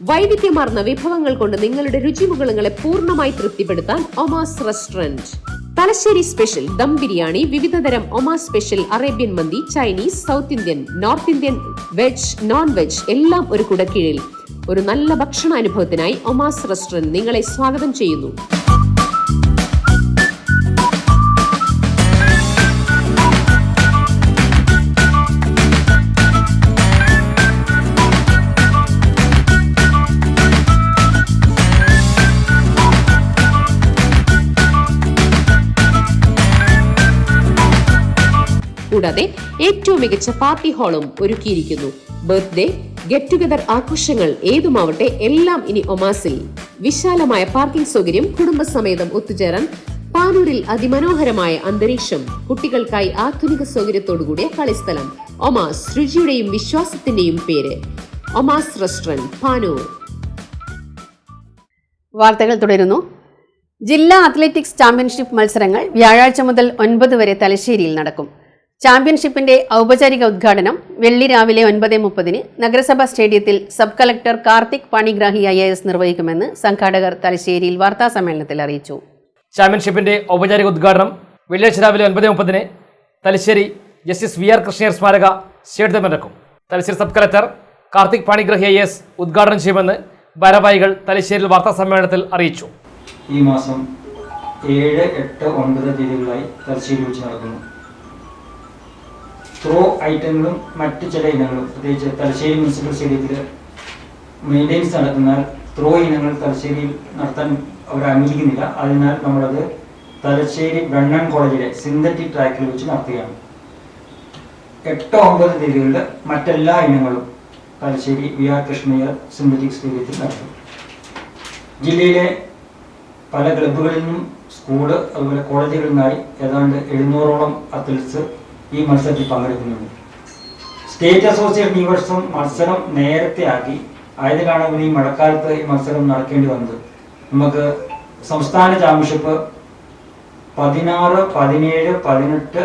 വൈവിധ്യമാർന്ന വിഭവങ്ങൾ കൊണ്ട് നിങ്ങളുടെ രുചിമുകളങ്ങളെ പൂർണ്ണമായി തൃപ്തിപ്പെടുത്താൻ ഒമാസ് റെസ്റ്റോറന്റ്. തലശ്ശേരി സ്പെഷ്യൽ ദം ബിരിയാണി, വിവിധതരം Omas special Arabian mandi, Chinese, south Indian, north Indian, veg, non veg എല്ലാം ഒരു കുടക്കീഴിൽ. ഒരു നല്ല ഭക്ഷണാനുഭവത്തിനായി ഒമാസ് റെസ്റ്റോറന്റ് നിങ്ങളെ സ്വാഗതം ചെയ്യുന്നു. കൂടാതെ ഏറ്റവും മികച്ച പാർട്ടി ഹാളും ഒരുക്കിയിരിക്കുന്നു. ബർത്ത്ഡേ, ഗെറ്റ് ടുഗദർ ആഘോഷങ്ങൾ ഏതുമാവട്ടെ എല്ലാം ഇനി ഒമാസിൽ. വിശാലമായ പാർക്കിംഗ് സൗകര്യം, കുടുംബസമേതം ഒത്തുചേരാൻ പാനൂരിൽ അതിമനോഹരമായ അന്തരീക്ഷം, കുട്ടികൾക്കായി ആധുനിക സൗകര്യത്തോടുകൂടിയ കളിസ്ഥലം. ഒമാസ്, രുചിയുടെയും വിശ്വാസത്തിന്റെയും പേര്. ഒമാസ് റെസ്റ്റോറന്റ്, പാനൂർ. വാർത്തകൾ തുടരുന്നു. ജില്ലാ അത്ലറ്റിക്സ് ചാമ്പ്യൻഷിപ്പ് മത്സരങ്ങൾ വ്യാഴാഴ്ച മുതൽ 9 വരെ തലശ്ശേരിയിൽ നടക്കും. ചാമ്പ്യൻഷിപ്പിന്റെ ഔപചാരിക ഉദ്ഘാടനം വെള്ളി രാവിലെ 9:30 നഗരസഭാ സ്റ്റേഡിയത്തിൽ sub collector Karthik Panigrahi IAS നിർവഹിക്കുമെന്ന് സംഘാടകർ തലശ്ശേരിയിൽ വാർത്താസമ്മേളനത്തിൽ അറിയിച്ചു. ചാമ്പ്യൻഷിപ്പിന്റെ ഔപചാരിക ഉദ്ഘാടനം വെള്ളിയാഴ്ച രാവിലെ 9:30 തലശ്ശേരി ജസ്റ്റിസ് VR കൃഷ്ണയ്യർ സ്മാരക സ്റ്റേഡിയത്തിൽ നടക്കും. Thalassery sub collector Karthik Panigrahi IAS ഉദ്ഘാടനം ചെയ്യുമെന്ന് ഭാരവാഹികൾ തലശ്ശേരിയിൽ വാർത്താസമ്മേളനത്തിൽ അറിയിച്ചു. ഈ മാസം 7, 8, 9 തീയതികളായി തലശ്ശേരി വെച്ച് നടക്കുന്നു. ത്രോ ഐറ്റങ്ങളും മറ്റ് ചില ഇനങ്ങളും, പ്രത്യേകിച്ച് തലശ്ശേരി മുനിസിപ്പൽ സ്റ്റേഡിയത്തിൽ മെയിൻ്റെനൻസ് നടത്തുന്നാൽ ത്രോ ഇനങ്ങൾ തലശ്ശേരിയിൽ നടത്താൻ അവർ അനുവദിക്കുന്നില്ല. അതിനാൽ നമ്മളത് തലശ്ശേരി ബ്രണ്ണൻ കോളേജിലെ സിന്തറ്റിക് ട്രാക്കിൽ വെച്ച് നടത്തുകയാണ്. 8, 9 തീയതികളിൽ മറ്റെല്ലാ ഇനങ്ങളും തലശ്ശേരി VR കൃഷ്ണയ്യർ സിന്തറ്റിക് സ്റ്റേഡിയത്തിൽ നടത്തും. ജില്ലയിലെ പല ക്ലബ്ബുകളിൽ നിന്നും സ്കൂള്, അതുപോലെ കോളേജുകളിൽ നിന്നായി ഏതാണ്ട് 700ഓളം അത്ലറ്റ്സ് ഈ മത്സരത്തിൽ പങ്കെടുക്കുന്നുണ്ട്. സ്റ്റേറ്റ് അസോസിയേഷൻ ഈ വർഷം മത്സരം നേരത്തെ ആക്കി. ആയതിനാണ് ഈ മഴക്കാലത്ത് ഈ മത്സരം നടക്കേണ്ടി വന്നത്. നമുക്ക് സംസ്ഥാന ചാമ്പ്യൻഷിപ്പ് 16, 17, 18,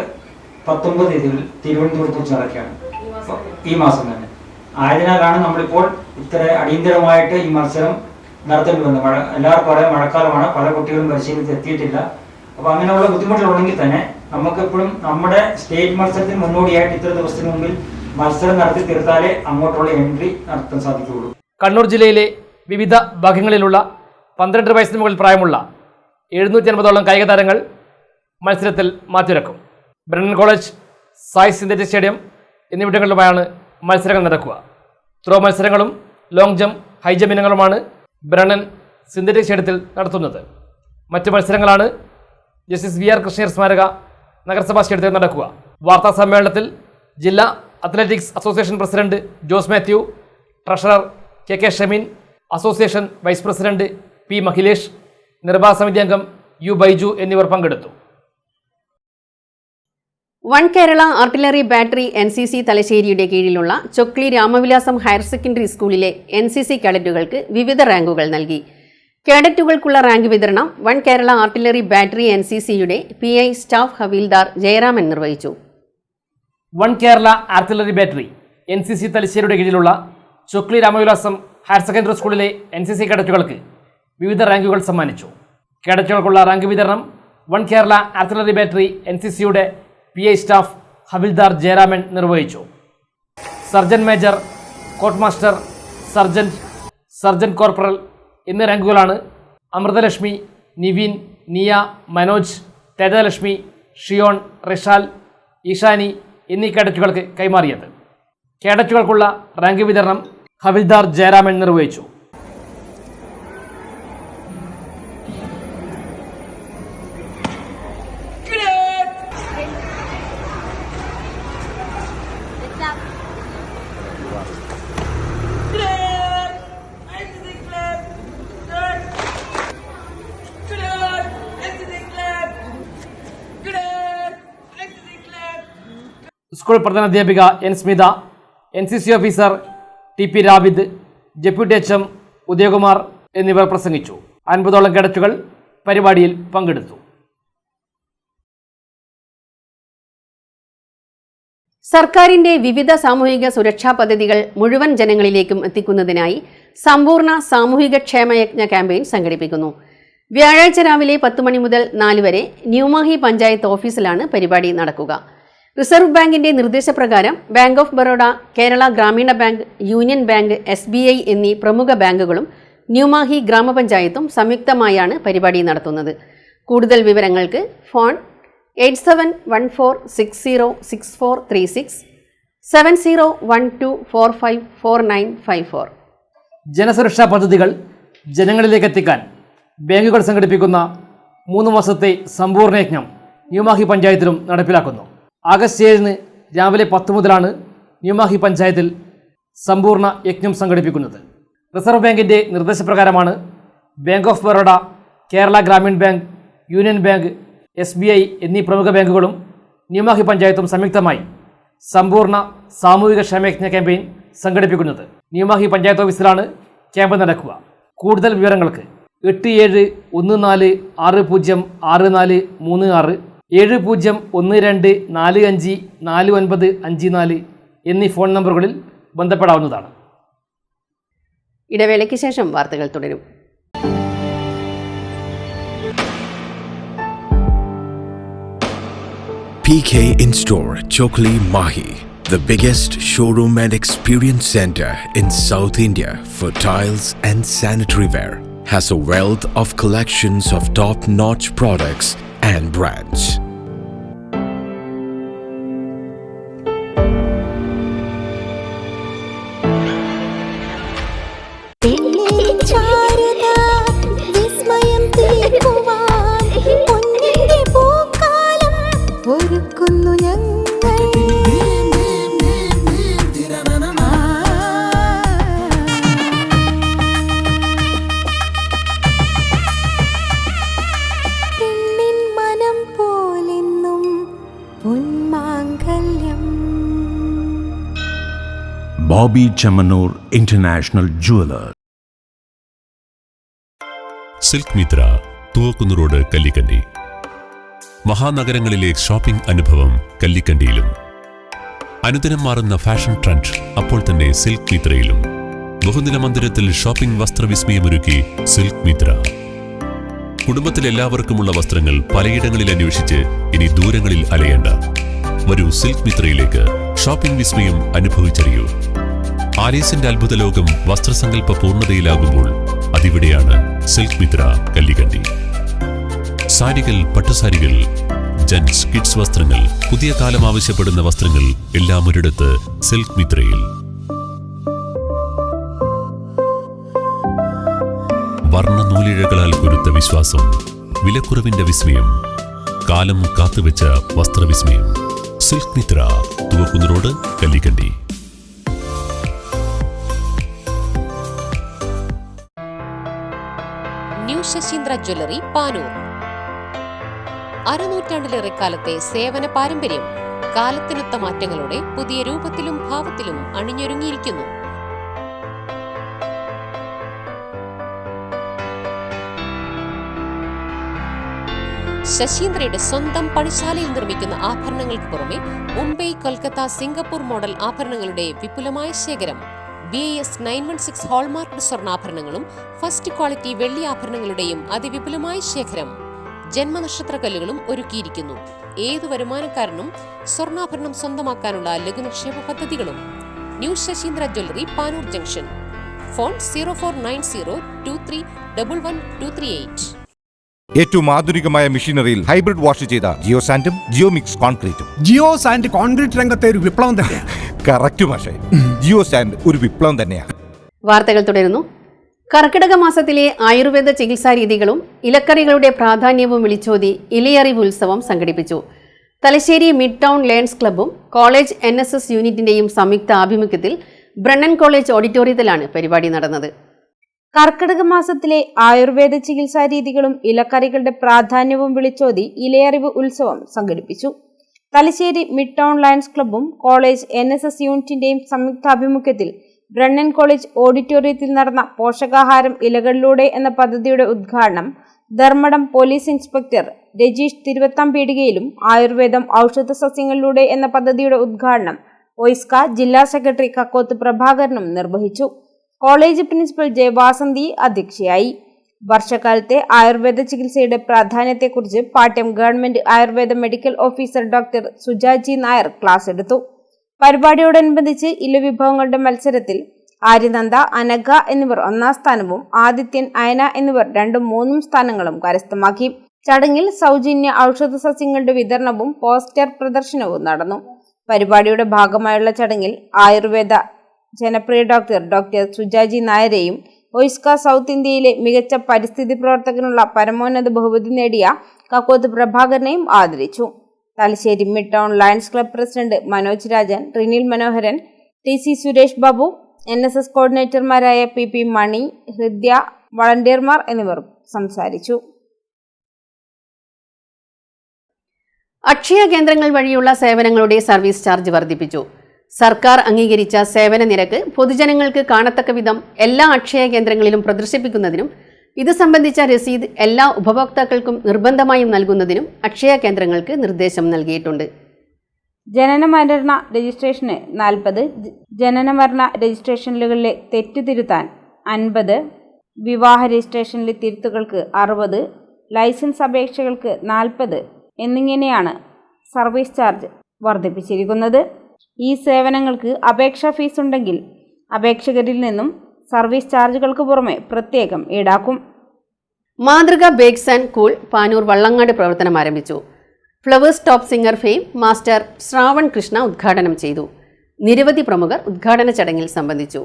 19 തീയതികളിൽ തിരുവനന്തപുരത്ത് വെച്ച് നടക്കുകയാണ് ഈ മാസം തന്നെ. ആയതിനാലാണ് നമ്മളിപ്പോൾ ഇത്ര അടിയന്തരമായിട്ട് ഈ മത്സരം നടത്തേണ്ടി വന്നത്. എല്ലാവർക്കും അറിയാം, മഴക്കാലമാണ്, പല കുട്ടികളും പരിശീലനത്തിൽ എത്തിയിട്ടില്ല. അപ്പോൾ അങ്ങനെയുള്ള ബുദ്ധിമുട്ടുകളുണ്ടെങ്കിൽ തന്നെ നമുക്കെപ്പോഴും നമ്മുടെ സ്റ്റേറ്റ് മത്സരത്തിന് മുന്നോടിയായിട്ട് ഇത്ര ദിവസത്തിന് മുമ്പിൽ മത്സരം നടത്തി തീർത്താലേ അങ്ങോട്ടുള്ള എൻട്രി നടത്താൻ സാധിക്കുകയുള്ളൂ. കണ്ണൂർ ജില്ലയിലെ വിവിധ ഭാഗങ്ങളിലുള്ള 12 വയസ്സിന് മുകളിൽ പ്രായമുള്ള 750ഓളം കായിക താരങ്ങൾ മത്സരത്തിൽ മാറ്റിവെക്കും. Brennan college, Sai synthetic stadium എന്നിവിടങ്ങളിലുമായാണ് മത്സരങ്ങൾ നടക്കുക. ത്രോ മത്സരങ്ങളും ലോങ് ജംപ്, ഹൈ ജംപ് ഇനങ്ങളുമാണ് ബ്രണ്ണൻ സിന്തറ്റിക് സ്റ്റേഡിയത്തിൽ നടത്തുന്നത്. മറ്റ് മത്സരങ്ങളാണ് ജസ്റ്റിസ് VR കൃഷ്ണയ്യർ സ്മാരക നഗരസഭാ സ്റ്റേഡിയത്തിൽ നടക്കുക. വാർത്താ സമ്മേളനത്തിൽ ജില്ലാ athletics association president Jose Mathew, treasurer KK Shameen, association vice president P Mahilesh, നിർവാഹക സമിതി അംഗം U ബൈജു എന്നിവർ പങ്കെടുത്തു. One Kerala artillery battery NCC തലശ്ശേരിയുടെ കീഴിലുള്ള ചൊക്ലി രാമവിലാസം ഹയർ സെക്കൻഡറി സ്കൂളിലെ NCC കേഡറ്റുകൾക്ക് വിവിധ റാങ്കുകൾ നൽകി. കേഡറ്റുകൾക്കുള്ള റാങ്ക് വിതരണം വൺ കേരള ആർട്ടിലറി ബാറ്ററി NCCയുടെ PI സ്റ്റാഫ് ഹവീൽദാർ ജയരാമൻ നിർവഹിച്ചു. One Kerala artillery battery NCC തലശ്ശേരിയുടെ കീഴിലുള്ള ചൊക്ലി രാമവിലാസം ഹയർ സെക്കൻഡറി സ്കൂളിലെ NCC കേഡറ്റുകൾക്ക് വിവിധ റാങ്കുകൾ സമ്മാനിച്ചു. കേഡറ്റുകൾക്കുള്ള റാങ്ക് വിതരണം വൺ കേരള ആർട്ടിലറി ബാറ്ററി NCCയുടെ PI സ്റ്റാഫ് ഹവിൽദാർ ജയരാമൻ നിർവഹിച്ചു. Sergeant major, quartermaster, sergeant corporal എന്നീ റാങ്കുകളാണ് അമൃതലക്ഷ്മി, നിവിൻ, നിയ, മനോജ്, തേജലക്ഷ്മി, ഷിയോൺ, റിഷാൽ, ഈശാനി എന്നീ കേഡറ്റുകൾക്ക് കൈമാറിയത്. കേഡറ്റുകൾക്കുള്ള റാങ്ക് വിതരണം ഹവിൽദാർ ജയരാമൻ നിർവഹിച്ചു. സ്കൂൾ പ്രധാനാധ്യാപിക N. Smitha, NCC officer TP Rabid, deputy HM Udayakumar എന്നിവർ പ്രസംഗിച്ചു. 50ഓളം കേഡറ്റുകൾ പരിപാടിയിൽ പങ്കെടുത്തു. സർക്കാരിന്റെ വിവിധ സാമൂഹിക സുരക്ഷാ പദ്ധതികൾ മുഴുവൻ ജനങ്ങളിലേക്കും എത്തിക്കുന്നതിനായി സമ്പൂർണ്ണ സാമൂഹിക ക്ഷേമയജ്ഞ ക്യാമ്പയിൻ സംഘടിപ്പിക്കുന്നു. വ്യാഴാഴ്ച രാവിലെ 10 മണി മുതൽ 4 വരെ ന്യൂമാഹി പഞ്ചായത്ത് ഓഫീസിലാണ് പരിപാടി നടക്കുക. റിസർവ് ബാങ്കിന്റെ നിർദ്ദേശപ്രകാരം ബാങ്ക് ഓഫ് ബറോഡ, കേരള ഗ്രാമീണ ബാങ്ക്, യൂണിയൻ ബാങ്ക്, SBI എന്നീ പ്രമുഖ ബാങ്കുകളും ന്യൂമാഹി ഗ്രാമപഞ്ചായത്തും സംയുക്തമായാണ് പരിപാടി നടത്തുന്നത്. കൂടുതൽ വിവരങ്ങൾക്ക് ഫോൺ 8714606436, 7012454954. ജനസുരക്ഷാ പദ്ധതികൾ ജനങ്ങളിലേക്ക് എത്തിക്കാൻ ബാങ്കുകൾ സംഘടിപ്പിക്കുന്ന 3 മാസത്തെ സമ്പൂർണ്ണ യജ്ഞം ന്യൂമാഹി പഞ്ചായത്തിലും നടപ്പിലാക്കുന്നു. ആഗസ്റ്റ് 7 രാവിലെ 10 മുതലാണ് ന്യൂമാഹി പഞ്ചായത്തിൽ സമ്പൂർണ്ണ യജ്ഞം സംഘടിപ്പിക്കുന്നത്. റിസർവ് ബാങ്കിൻ്റെ നിർദ്ദേശപ്രകാരമാണ് Bank of Baroda, Kerala Grameen Bank, Union Bank, SBI എന്നീ പ്രമുഖ ബാങ്കുകളും ന്യൂമാഹി പഞ്ചായത്തും സംയുക്തമായി സമ്പൂർണ്ണ സാമൂഹിക ക്ഷേമയജ്ഞ ക്യാമ്പയിൻ സംഘടിപ്പിക്കുന്നത്. ന്യൂമാഹി പഞ്ചായത്ത് ഓഫീസിലാണ് ക്യാമ്പ് നടക്കുക. കൂടുതൽ വിവരങ്ങൾക്ക് 8714606436, 7012454954 എന്നീ ഫോൺ നമ്പറുകളിൽ ബന്ധപ്പെടാവുന്നതാണ്. ഇടവേളയ്ക്ക് ശേഷം വാർത്തകൾ തുടരും. PK In-Store, Chokli, Mahi, the biggest showroom and experience center in South India for tiles and sanitary ware, has a wealth of collections of top-notch products and brands. Bobby Chamanur International Jeweler. Silk Mithra, Thuvakkunnu road, Kallikandi. മഹാനഗരങ്ങളിലെ shopping അനുഭവം കല്ലിക്കണ്ടിയിലും. അനുദിനം മാറുന്ന fashion trend അപ്പോൾ തന്നെ silk മിത്രയിലും. ബഹുനില മന്ദിരത്തിൽ shopping വസ്ത്രവിസ്മയമൊരുക്കി silk Mitra. കുടുംബത്തിലെല്ലാവർക്കുമുള്ള വസ്ത്രങ്ങൾ പലയിടങ്ങളിൽ അന്വേഷിച്ച് ഇനി ദൂരങ്ങളിൽ അലയേണ്ട. വരൂ സിൽക്ക് മിത്രയിലേക്ക്. ഷോപ്പിംഗ് വിസ്മയം അനുഭവിച്ചറിയൂ. ആലീസിന്റെ അത്ഭുത ലോകം വസ്ത്രസങ്കല്പ പൂർണ്ണതയിലാകുമ്പോൾ അതിവിടെയാണ് സിൽക്ക് മിത്ര, കല്ലിക്കണ്ടി. സാരികൾ, പട്ടുസാരികൾ, ജെന്റ്സ്, കിഡ്സ് വസ്ത്രങ്ങൾ, പുതിയ കാലം ആവശ്യപ്പെടുന്ന വസ്ത്രങ്ങൾ എല്ലാം ഒരിടത്ത് സിൽക്ക് മിത്രയിൽ. വർണ്ണനൂലിഴകളാൽ കുരുത്ത വിശ്വാസം, വിലക്കുറവിന്റെ വിസ്മയം, കാലം കാത്തുവെച്ച വസ്ത്രവിസ്മയം. Silk Mithra, Thuvakkunnu road, Kallikandi. New Sasheendra jewellery, Panoor. അരനൂറ്റാണ്ടിലേറെ കാലത്തെ സേവന പാരമ്പര്യം, കാലത്തിനൊത്ത മാറ്റങ്ങളോടെ പുതിയ രൂപത്തിലും ഭാവത്തിലും അണിഞ്ഞൊരുങ്ങിയിരിക്കുന്നു. ശശീന്ദ്രയുടെ സ്വന്തം പണിശാലയിൽ നിർമ്മിക്കുന്ന ആഭരണങ്ങൾക്ക് പുറമെ മുംബൈ, കൊൽക്കത്ത, സിംഗപ്പൂർ മോഡൽ ആഭരണങ്ങളുടെ വിപുലമായ ശേഖരം, BIS 916 ഹോൾമാർക്ക് സ്വർണ്ണാഭരണങ്ങളും ഫസ്റ്റ് ക്വാളിറ്റി വെള്ളി ആഭരണങ്ങളുടെയും അതിവിപുലമായ ശേഖരം, ജന്മനക്ഷത്രക്കല്ലുകളും ഒരുക്കിയിരിക്കുന്നു. ഏതു വരുമാനക്കാരനും സ്വർണ്ണാഭരണം സ്വന്തമാക്കാനുള്ള ലഘുനിക്ഷേപ പദ്ധതികളും. New Sasheendra jewellery, Panoor junction. Phone 049023111238. ഏറ്റവും ആധുനികമായ മെഷീനറിയിൽ ഹൈബ്രിഡ് വാഷ് ചെയ്ത ജിയോ സാൻഡും ജിയോ മിക്സ് കോൺക്രീറ്റും. ജിയോ സാൻഡ് കോൺക്രീറ്റ് രംഗത്തെ ഒരു വിപ്ലവം തന്നെയാണ്. കറക്റ്റ് മാഷേ, ജിയോ സാൻഡ് ഒരു വിപ്ലവം തന്നെയാണ്. വാർത്തകൾ തുടരുന്നു. കർക്കിടക മാസത്തിലെ ആയുർവേദ ചികിത്സാ രീതികളും ഇലക്കറികളുടെ പ്രാധാന്യവും വിളിച്ചോതി ഇലയറിവ് ഉത്സവം സംഘടിപ്പിച്ചു. തലശ്ശേരി മിഡ് ടൗൺ ലയൺസ് ക്ലബ്ബും കോളേജ് NSS യൂണിറ്റിന്റെയും സംയുക്ത ആഭിമുഖ്യത്തിൽ ബ്രണ്ണൻ കോളേജ് ഓഡിറ്റോറിയത്തിലാണ് പരിപാടി നടന്നത്. കർക്കിടക മാസത്തിലെ ആയുർവേദ ചികിത്സാ രീതികളും ഇലക്കറികളുടെ പ്രാധാന്യവും വിളിച്ചോതി ഇലയറിവ് ഉത്സവം സംഘടിപ്പിച്ചു. തലശ്ശേരി മിഡ് ടൗൺ ലയൺസ് ക്ലബ്ബും കോളേജ് NSS യൂണിറ്റിന്റെയും സംയുക്താഭിമുഖ്യത്തിൽ ബ്രണ്ണൻ കോളേജ് ഓഡിറ്റോറിയത്തിൽ നടന്ന പോഷകാഹാരം ഇലകളിലൂടെ എന്ന പദ്ധതിയുടെ ഉദ്ഘാടനം ധർമ്മടം പോലീസ് ഇൻസ്പെക്ടർ രജീഷ് തിരുവത്താംപീടികയിലും ആയുർവേദം ഔഷധ സസ്യങ്ങളിലൂടെ എന്ന പദ്ധതിയുടെ ഉദ്ഘാടനം ഒയ്സ്ക ജില്ലാ സെക്രട്ടറി കക്കോത്ത് പ്രഭാകരനും നിർവഹിച്ചു. കോളേജ് പ്രിൻസിപ്പൽ ജയവാസന്തി അധ്യക്ഷയായി. വർഷക്കാലത്തെ ആയുർവേദ ചികിത്സയുടെ പ്രാധാന്യത്തെക്കുറിച്ച് Pattiam government Ayurveda medical officer doctor Sujaji Nair class എടുത്തു. പരിപാടിയോടനുബന്ധിച്ച് ഇലവിഭവങ്ങളുടെ മത്സരത്തിൽ ആര്യനന്ദ, അനഘ എന്നിവർ 1ാം സ്ഥാനവും ആദിത്യൻ, അയന എന്നിവർ 2ഉം 3ഉം സ്ഥാനങ്ങളും കരസ്ഥമാക്കി. ചടങ്ങിൽ സൗജന്യ ഔഷധ സസ്യങ്ങളുടെ വിതരണവും പോസ്റ്റർ പ്രദർശനവും നടന്നു. പരിപാടിയുടെ ഭാഗമായുള്ള ചടങ്ങിൽ ആയുർവേദ ജനപ്രിയ ഡോക്ടർ സുജാജി നായരെയും ഒയ്സ്ക സൗത്ത് ഇന്ത്യയിലെ മികച്ച പരിസ്ഥിതി പ്രവർത്തകനുള്ള പരമോന്നത ബഹുമതി നേടിയ കക്കോത്ത് പ്രഭാകരനെയും ആദരിച്ചു. Thalassery mid town lions club president Manoj Rajan, Rinil Manoharan, TC Suresh Babu, NSS കോർഡിനേറ്റർമാരായ PP മണി, ഹൃദ്യ, വളണ്ടിയർമാർ എന്നിവർ സംസാരിച്ചു. അക്ഷയ കേന്ദ്രങ്ങൾ വഴിയുള്ള സേവനങ്ങളുടെ സർവീസ് ചാർജ് വർദ്ധിപ്പിച്ചു. സർക്കാർ അംഗീകരിച്ച സേവന നിരക്ക് പൊതുജനങ്ങൾക്ക് കാണത്തക്ക വിധം എല്ലാ അക്ഷയ കേന്ദ്രങ്ങളിലും പ്രദർശിപ്പിക്കുന്നതിനും ഇത് സംബന്ധിച്ച രസീത് എല്ലാ ഉപഭോക്താക്കൾക്കും നിർബന്ധമായും നൽകുന്നതിനും അക്ഷയ കേന്ദ്രങ്ങൾക്ക് നിർദ്ദേശം നൽകിയിട്ടുണ്ട്. ജനനമരണ രജിസ്ട്രേഷന് 40, ജനനമരണ രജിസ്ട്രേഷനുകളിലെ തെറ്റ് തിരുത്താൻ 50, വിവാഹ രജിസ്ട്രേഷനിലെ തിരുത്തുകൾക്ക് 60, ലൈസൻസ് അപേക്ഷകൾക്ക് 40 എന്നിങ്ങനെയാണ് സർവീസ് ചാർജ് വർദ്ധിപ്പിച്ചിരിക്കുന്നത്. ഈ സേവനങ്ങൾക്ക് അപേക്ഷാ ഫീസ് ഉണ്ടെങ്കിൽ അപേക്ഷകരിൽ നിന്നും സർവീസ് ചാർജുകൾക്ക് പുറമെ പ്രത്യേകം ഈടാക്കും. മാതൃക bakes and cool Panoor Vallangad പ്രവർത്തനം ആരംഭിച്ചു. Flowers top singer fame master Shravan Krishna ഉദ്ഘാടനം ചെയ്തു. നിരവധി പ്രമുഖർ ഉദ്ഘാടന ചടങ്ങിൽ സംബന്ധിച്ചു.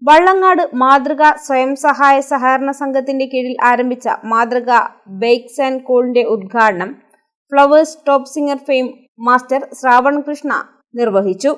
വള്ളങ്ങാട് മാതൃക സ്വയം സഹായ സഹകരണ സംഘത്തിന്റെ കീഴിൽ ആരംഭിച്ച മാതൃക ബേക്സ് ആൻഡ് കൂളിന്റെ ഉദ്ഘാടനം Flowers top singer fame master Shravan Krishna നിർവഹിച്ചു.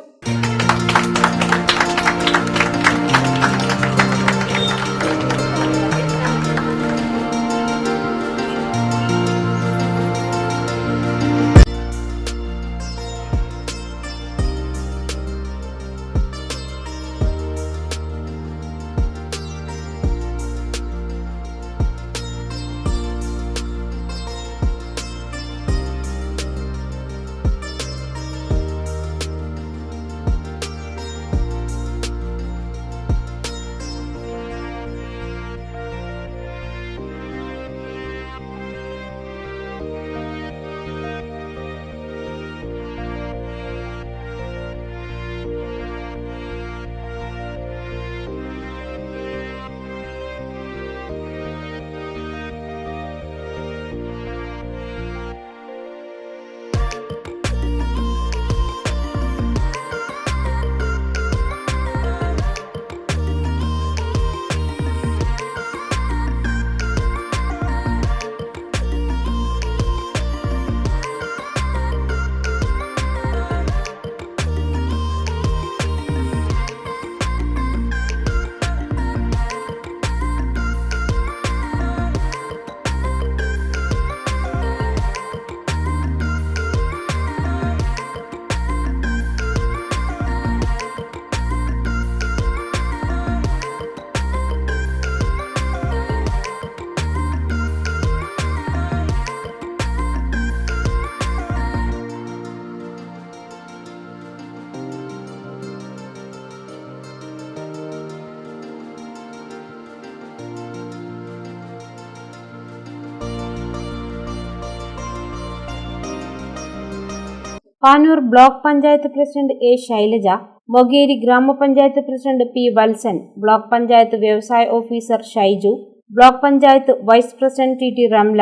Panoor block panchayat president A Shailaja, Mokeri ഗ്രാമപഞ്ചായത്ത് president P Valsan, block panchayat വ്യവസായ officer Shaiju, block panchayat vice president T Ramla,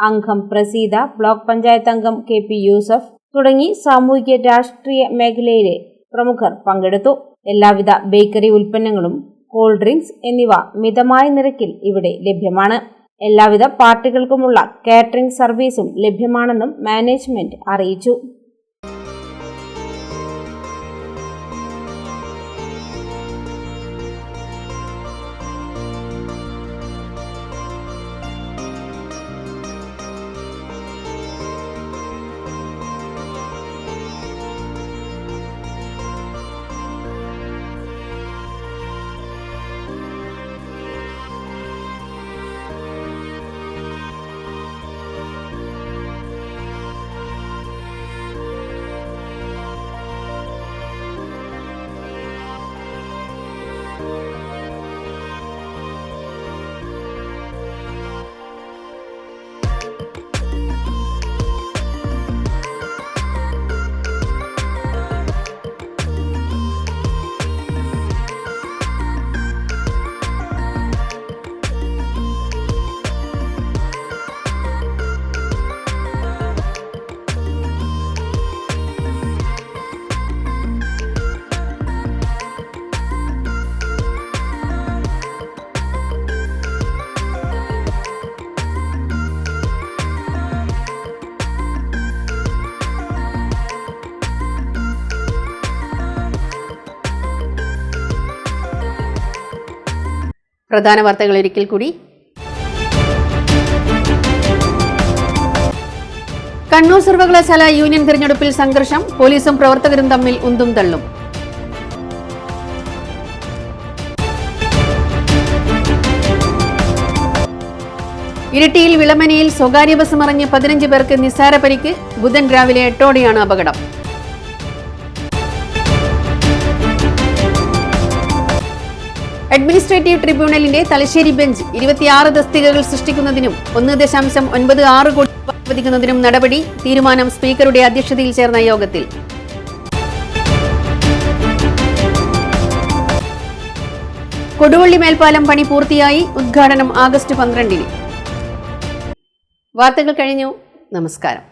അംഗം പ്രസീത, ബ്ലോക്ക് പഞ്ചായത്ത് അംഗം കെ പി യൂസഫ് തുടങ്ങി സാമൂഹിക രാഷ്ട്രീയ മേഖലയിലെ പ്രമുഖർ പങ്കെടുത്തു. എല്ലാവിധ ബേക്കറി ഉൽപ്പന്നങ്ങളും കൂൾ ഡ്രിങ്ക്സ് എന്നിവ മിതമായ നിരക്കിൽ ഇവിടെ ലഭ്യമാണ്. എല്ലാവിധ പാർട്ടികൾക്കുമുള്ള കാറ്ററിംഗ് സർവീസും ലഭ്യമാണെന്നും മാനേജ്മെന്റ് അറിയിച്ചു. പ്രധാന വാർത്തകൾ ഒരിക്കൽ കൂടി. കണ്ണൂർ സർവകലാശാല യൂണിയൻ തിരഞ്ഞെടുപ്പിൽ സംഘർഷം, പോലീസും പ്രവർത്തകരും തമ്മിൽ ഉന്തും തള്ളും. ഇരിട്ടിയിൽ വിളമനയിൽ സ്വകാര്യ ബസ് മറിഞ്ഞ് 15 പേർക്ക് നിസ്സാര പരിക്ക്. ബുധൻ രാവിലെ 8ഓടെയാണ് അപകടം. അഡ്മിനിസ്ട്രേറ്റീവ് ട്രിബ്യൂണലിന്റെ തലശ്ശേരി ബെഞ്ച് 26 തസ്തികകൾ സൃഷ്ടിക്കുന്നതിനും 1.96 കോടി അനുവദിക്കുന്നതിനും നടപടി. തീരുമാനം സ്പീക്കറുടെ അധ്യക്ഷതയിൽ ചേർന്ന യോഗത്തിൽ. കൊടുവള്ളി മേൽപ്പാലം പണി പൂർത്തിയായി. ഉദ്ഘാടനം ആഗസ്റ്റ് 12-ന്. വാർത്തകൾ കഴിഞ്ഞു. നമസ്കാരം.